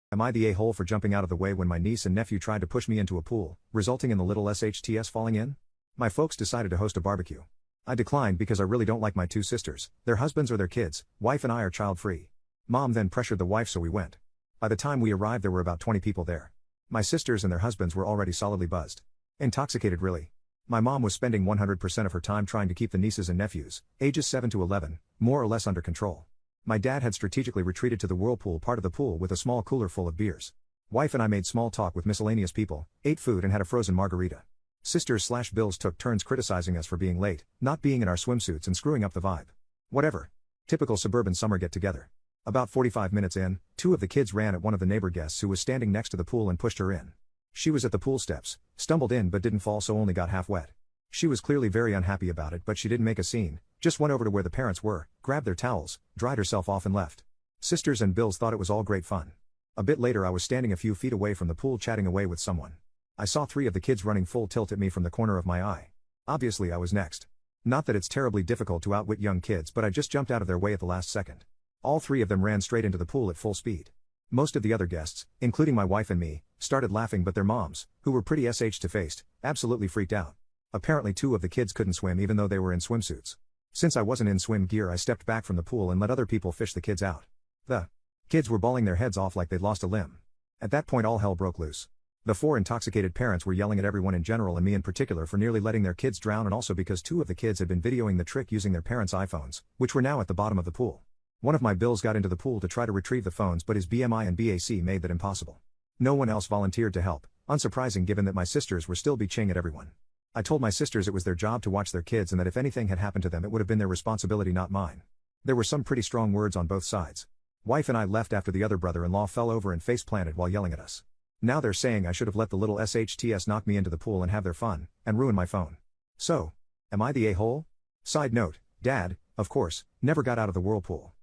Am I the a-hole for jumping out of the way when my niece and nephew tried to push me into a pool, resulting in the little SHTS falling in? My folks decided to host a barbecue. I declined because I really don't like my two sisters, their husbands or their kids. Wife and I are child-free. Mom then pressured the wife, so we went. By the time we arrived there were about 20 people there. My sisters and their husbands were already solidly buzzed. Intoxicated really. My mom was spending 100% of her time trying to keep the nieces and nephews, ages 7 to 11, more or less under control. My dad had strategically retreated to the whirlpool part of the pool with a small cooler full of beers. Wife and I made small talk with miscellaneous people, ate food and had a frozen margarita. Sisters/Bills took turns criticizing us for being late, not being in our swimsuits and screwing up the vibe. Whatever. Typical suburban summer get-together. About 45 minutes in, two of the kids ran at one of the neighbor guests who was standing next to the pool and pushed her in. She was at the pool steps, stumbled in but didn't fall, so only got half wet. She was clearly very unhappy about it, but she didn't make a scene, just went over to where the parents were, grabbed their towels, dried herself off and left. Sisters and Bills thought it was all great fun. A bit later I was standing a few feet away from the pool chatting away with someone. I saw 3 of the kids running full tilt at me from the corner of my eye. Obviously I was next. Not that it's terribly difficult to outwit young kids, but I just jumped out of their way at the last second. All 3 of them ran straight into the pool at full speed. Most of the other guests, including my wife and me, started laughing, but their moms, who were pretty sh-to-faced, absolutely freaked out. Apparently 2 of the kids couldn't swim even though they were in swimsuits. Since I wasn't in swim gear, I stepped back from the pool and let other people fish the kids out. The kids were bawling their heads off like they'd lost a limb. At that point all hell broke loose. The 4 intoxicated parents were yelling at everyone in general and me in particular for nearly letting their kids drown, and also because 2 of the kids had been videoing the trick using their parents' iPhones, which were now at the bottom of the pool. One of my Bills got into the pool to try to retrieve the phones, but his BMI and BAC made that impossible. No one else volunteered to help, unsurprising given that my sisters were still bitching at everyone. I told my sisters it was their job to watch their kids and that if anything had happened to them it would have been their responsibility, not mine. There were some pretty strong words on both sides. Wife and I left after the other brother-in-law fell over and face-planted while yelling at us. Now they're saying I should have let the little SHTS knock me into the pool and have their fun, and ruin my phone. So, am I the a-hole? Side note, Dad, of course, never got out of the whirlpool.